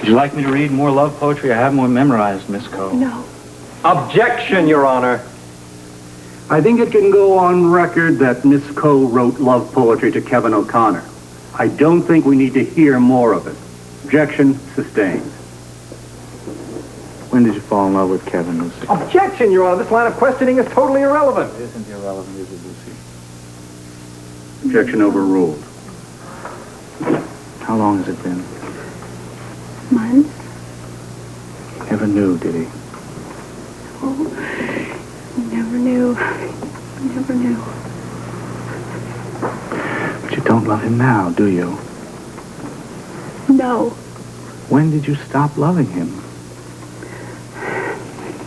you like me to read more love poetry? I have more memorized, Miss Coe. No. Objection, Your Honor. I think it can go on record that Miss Coe wrote love poetry to Kevin O'Connor. I don't think we need to hear more of it. Objection sustained. When did you fall in love with Kevin, Lucy? Objection, Your Honor. This line of questioning is totally irrelevant. It isn't irrelevant, is it, Lucy? Objection overruled. How long has it been? Months? Never knew, did he? Oh, never knew. Never knew. But you don't love him now, do you? No. When did you stop loving him?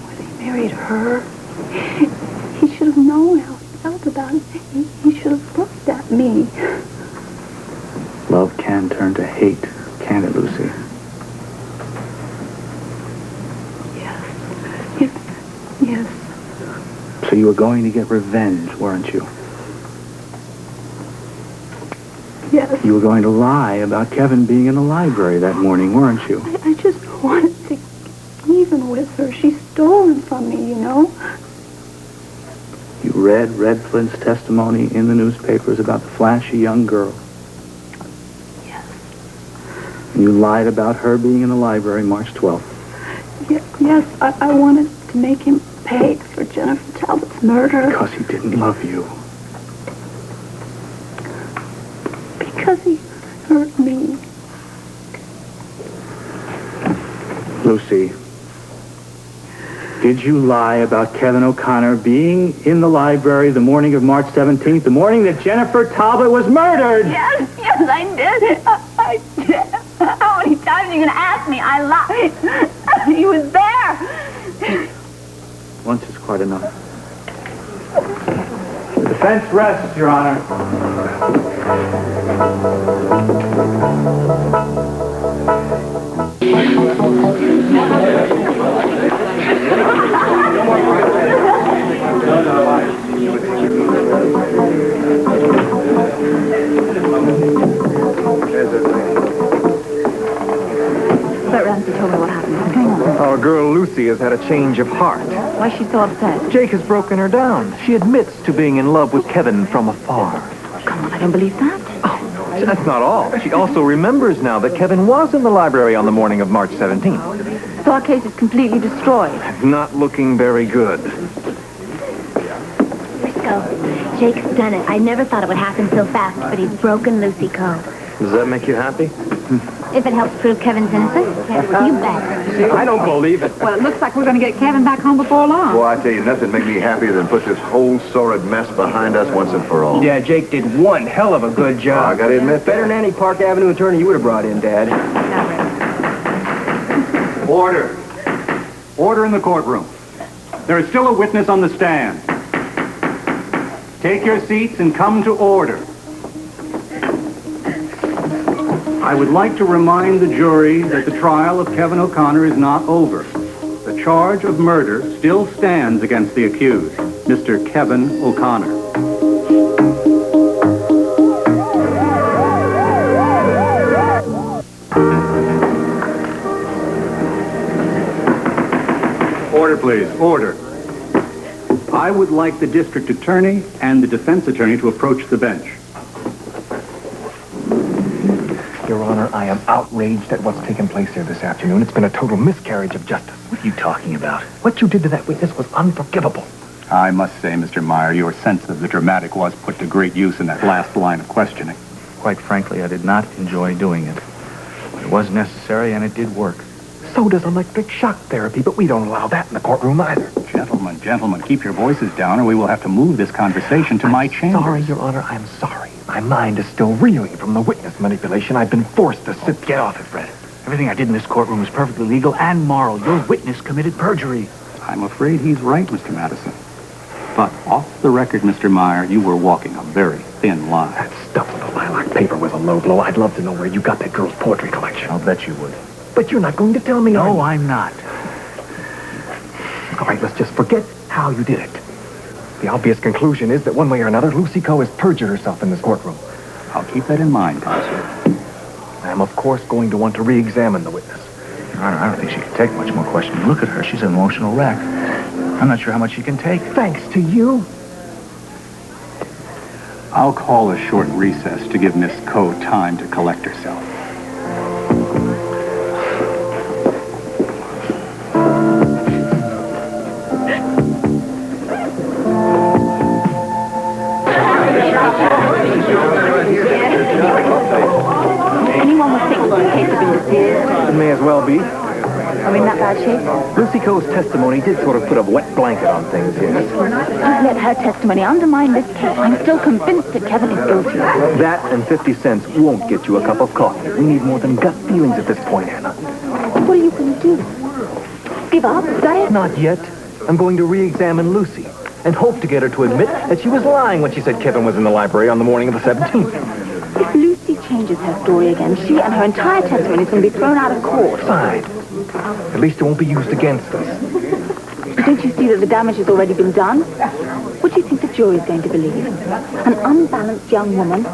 When he married her, he should have known how I felt about it. He should have looked at me. Love can turn to hate, can't it, Lucy? Yes. So you were going to get revenge, weren't you? Yes. You were going to lie about Kevin being in the library that morning, weren't you? I just wanted to get even with her. She stole him from me, you know? You read Red Flint's testimony in the newspapers about the flashy young girl. Yes. And you lied about her being in the library March 12th. Yes, I wanted to make him pay for Jennifer Talbot's murder. Because he didn't love you. Because he hurt me. Lucy, did you lie about Kevin O'Connor being in the library the morning of March 17th, the morning that Jennifer Talbot was murdered? Yes, I did. I did. How many times are you going to ask me? I lied. He was there. Once is quite enough. The defense rests, Your Honor. But Ramsey told me what happened. What's going on? Our girl Lucy has had a change of heart. Why is she so upset? Jake has broken her down. She admits to being in love with Kevin from afar. Come on, I don't believe that. Oh, that's not all. She also remembers now that Kevin was in the library on the morning of March 17th. So our case is completely destroyed. Not looking very good. Briscoe, Jake's done it. I never thought it would happen so fast, but he's broken Lucy Coe. Does that make you happy? If it helps prove Kevin's innocent, you bet. I don't believe it. Well, it looks like we're going to get Kevin back home before long. Boy, I tell you, nothing makes me happier than put this whole sordid mess behind us once and for all. Yeah, Jake did one hell of a good job. I gotta admit that. Better than any Park Avenue attorney you would have brought in, Dad. Order. Order in the courtroom. There is still a witness on the stand. Take your seats and come to order. I would like to remind the jury that the trial of Kevin O'Connor is not over. The charge of murder still stands against the accused, Mr. Kevin O'Connor. Order, please. Order. I would like the district attorney and the defense attorney to approach the bench. Your Honor, I am outraged at what's taken place here this afternoon. It's been a total miscarriage of justice. What are you talking about? What you did to that witness was unforgivable. I must say, Mr. Meyer, your sense of the dramatic was put to great use in that last line of questioning. Quite frankly, I did not enjoy doing it. It was necessary, and it did work. So does electric shock therapy, but we don't allow that in the courtroom either. Gentlemen, keep your voices down or we will have to move this conversation to my chamber. Sorry, Your Honor, I'm sorry. My mind is still reeling from the witness manipulation. I've been forced to sit. Get off it, Fred. Everything I did in this courtroom is perfectly legal and moral. Your witness committed perjury. I'm afraid he's right, Mr. Madison. But off the record, Mr. Meyer, you were walking a very thin line. That stuff with the lilac paper was a low blow. I'd love to know where you got that girl's poetry collection. I'll bet you would. But you're not going to tell me. No, I'm not. All right, let's just forget how you did it. The obvious conclusion is that one way or another, Lucy Coe has perjured herself in this courtroom. I'll keep that in mind, Counselor. I am, of course, going to want to re-examine the witness. I don't think she can take much more questioning. Look at her. She's an emotional wreck. I'm not sure how much she can take. Thanks to you. I'll call a short recess to give Miss Coe time to collect herself. Anyone would think the case had been dismissed. It may as well be. Are we in that bad shape? Lucy Coe's testimony did sort of put a wet blanket on things here. Don't let her testimony undermine this case. I'm still convinced that Kevin is guilty. That and 50 cents won't get you a cup of coffee. We need more than gut feelings at this point, Anna. What are you going to do? Give up? Is that it? Not yet. I'm going to re-examine Lucy and hope to get her to admit that she was lying when she said Kevin was in the library on the morning of the 17th. If Lucy changes her story again, she and her entire testimony is going to be thrown out of court. Fine. At least it won't be used against us. Don't you see that the damage has already been done? What do you think the jury's going to believe? An unbalanced young woman?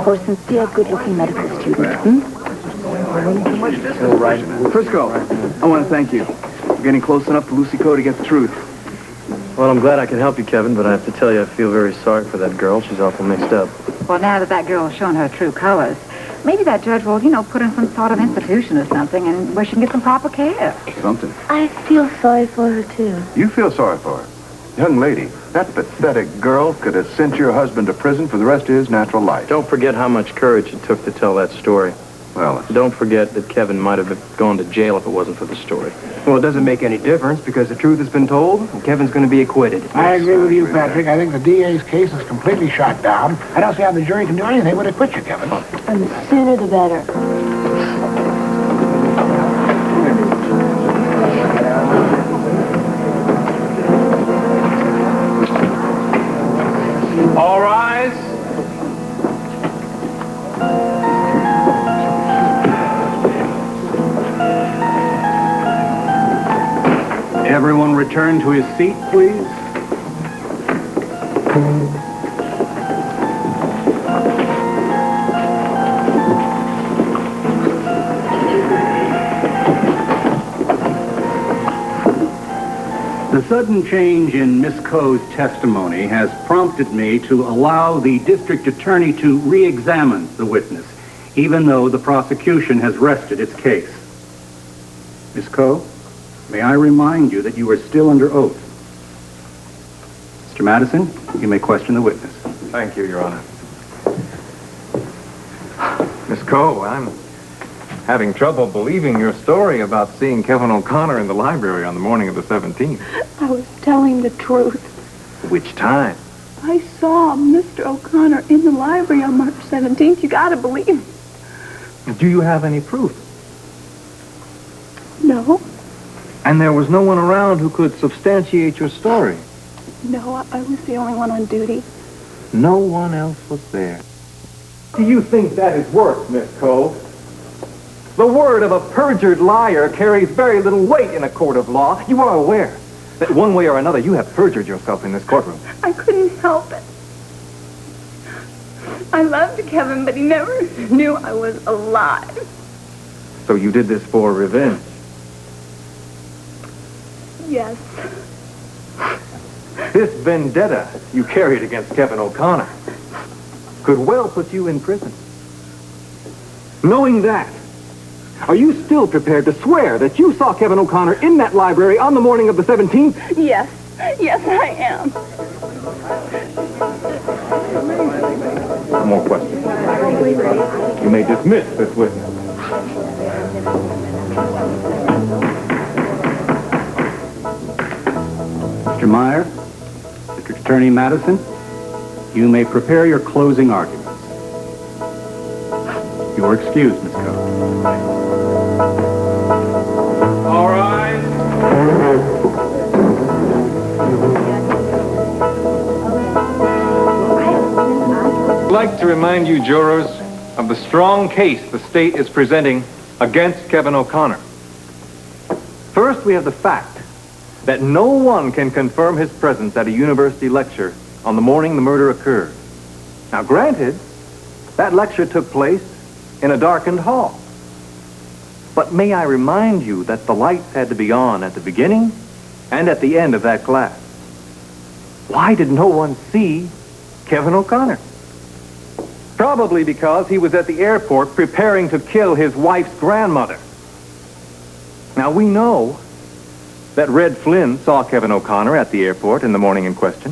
Or a sincere, good-looking medical student? Frisco, I want to thank you. We're getting close enough to Lucy Coe to get the truth. Well, I'm glad I can help you, Kevin, but I have to tell you I feel very sorry for that girl. She's awful mixed up. Well, now that girl has shown her true colors, maybe that judge will, put her in some sort of institution or something and where she can get some proper care. Something. I feel sorry for her, too. You feel sorry for her? Young lady, that pathetic girl could have sent your husband to prison for the rest of his natural life. Don't forget how much courage it took to tell that story. Well, Don't forget that Kevin might have gone to jail if it wasn't for the story. Well, it doesn't make any difference because the truth has been told and Kevin's going to be acquitted. I agree with you, Patrick. I think the DA's case is completely shot down. I don't see how the jury can do anything but acquit you, Kevin. And the sooner the better. All rise. Everyone return to his seat, please. The sudden change in Miss Coe's testimony has prompted me to allow the district attorney to re-examine the witness, even though the prosecution has rested its case. Miss Coe, may I remind you that you are still under oath. Mr. Madison, you may question the witness. Thank you, Your Honor. Miss Coe, I'm having trouble believing your story about seeing Kevin O'Connor in the library on the morning of the 17th. I was telling the truth. Which time? I saw Mr. O'Connor in the library on March 17th. You gotta believe me. Do you have any proof? No, And there was no one around who could substantiate your story? no, I was the only one on duty. No one else was there. Do you think that is worse, Miss Coe? The word of a perjured liar carries very little weight in a court of law. You are aware that one way or another you have perjured yourself in this courtroom. I couldn't help it. I loved Kevin, but he never knew I was alive. So you did this for revenge? Yes. This vendetta you carried against Kevin O'Connor could well put you in prison. Knowing that, are you still prepared to swear that you saw Kevin O'Connor in that library on the morning of the 17th? Yes. Yes, I am. No more questions. You may dismiss this witness. Mr. Meyer, District Attorney Madison, you may prepare your closing arguments. You are excused, Miss Coe. All rise. I'd like to remind you, jurors, of the strong case the state is presenting against Kevin O'Connor. First, we have the fact that no one can confirm his presence at a university lecture on the morning the murder occurred. Now, granted, that lecture took place in a darkened hall. But may I remind you that the lights had to be on at the beginning and at the end of that class. Why did no one see Kevin O'Connor? Probably because he was at the airport preparing to kill his wife's grandmother. Now, we know that Red Flynn saw Kevin O'Connor at the airport in the morning in question.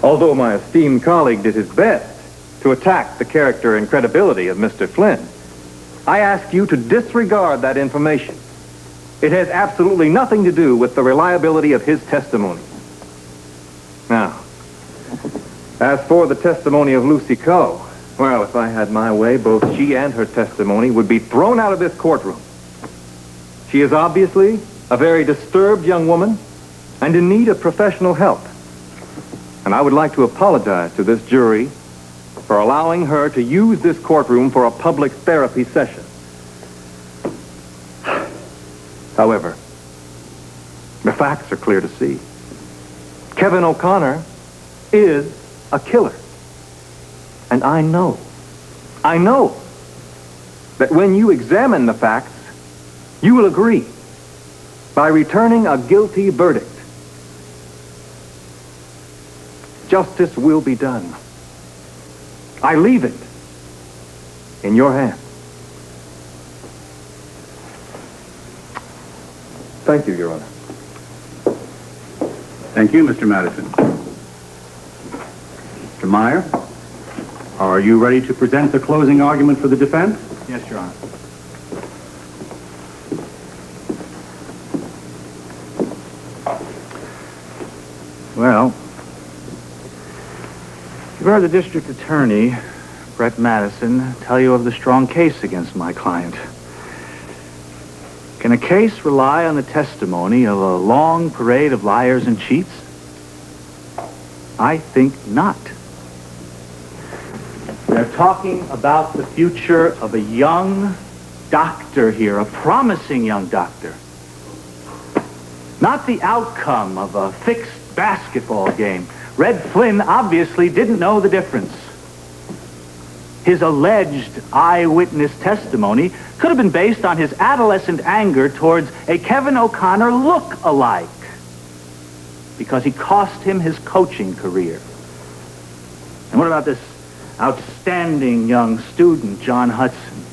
Although my esteemed colleague did his best to attack the character and credibility of Mr. Flynn, I ask you to disregard that information. It has absolutely nothing to do with the reliability of his testimony. Now, as for the testimony of Lucy Coe, well, if I had my way, both she and her testimony would be thrown out of this courtroom. She is obviously a very disturbed young woman and in need of professional help. And I would like to apologize to this jury for allowing her to use this courtroom for a public therapy session. However, the facts are clear to see. Kevin O'Connor is a killer. And I know that when you examine the facts, you will agree by returning a guilty verdict. Justice will be done. I leave it in your hands. Thank you, Your Honor. Thank you, Mr. Madison. Mr. Meyer, are you ready to present the closing argument for the defense? Yes, Your Honor. Well, you've heard the district attorney, Brett Madison, tell you of the strong case against my client. Can a case rely on the testimony of a long parade of liars and cheats? I think not. They're talking about the future of a young doctor here, a promising young doctor. Not the outcome of a fixed basketball game. Red Flynn obviously didn't know the difference. His alleged eyewitness testimony could have been based on his adolescent anger towards a Kevin O'Connor look-alike, because he cost him his coaching career. And what about this outstanding young student, John Hudson?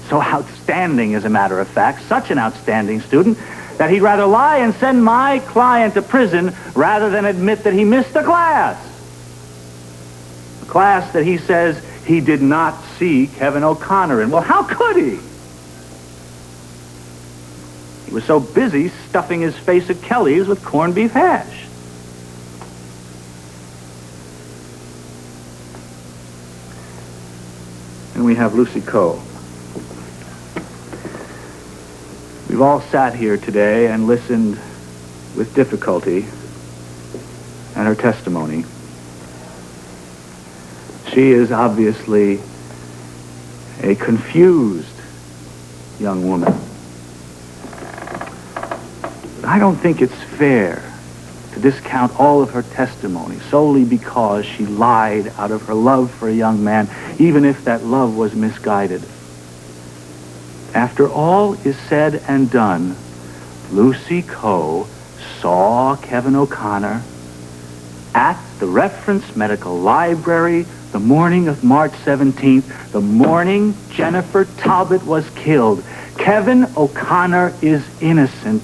So outstanding, as a matter of fact, such an outstanding student, that he'd rather lie and send my client to prison rather than admit that he missed a class. A class that he says he did not see Kevin O'Connor in. Well, how could he? He was so busy stuffing his face at Kelly's with corned beef hash. And we have Lucy Coe. We've all sat here today and listened with difficulty and her testimony. She is obviously a confused young woman. But I don't think it's fair to discount all of her testimony solely because she lied out of her love for a young man, even if that love was misguided. After all is said and done, Lucy Coe saw Kevin O'Connor at the Reference Medical Library the morning of March 17th, the morning Jennifer Talbot was killed. Kevin O'Connor is innocent.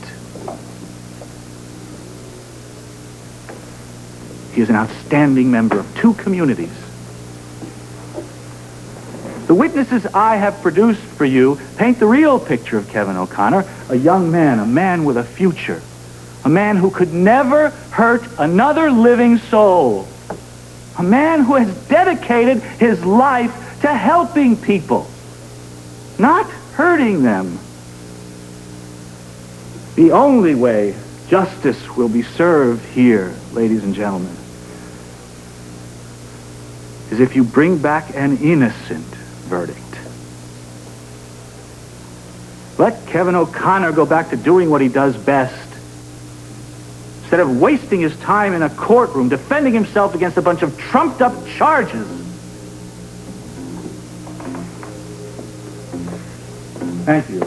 He is an outstanding member of two communities. The witnesses I have produced for you paint the real picture of Kevin O'Connor, a young man, a man with a future, a man who could never hurt another living soul, a man who has dedicated his life to helping people, not hurting them. The only way justice will be served here, ladies and gentlemen, is if you bring back an innocent verdict. Let Kevin O'Connor go back to doing what he does best, instead of wasting his time in a courtroom defending himself against a bunch of trumped-up charges. Thank you.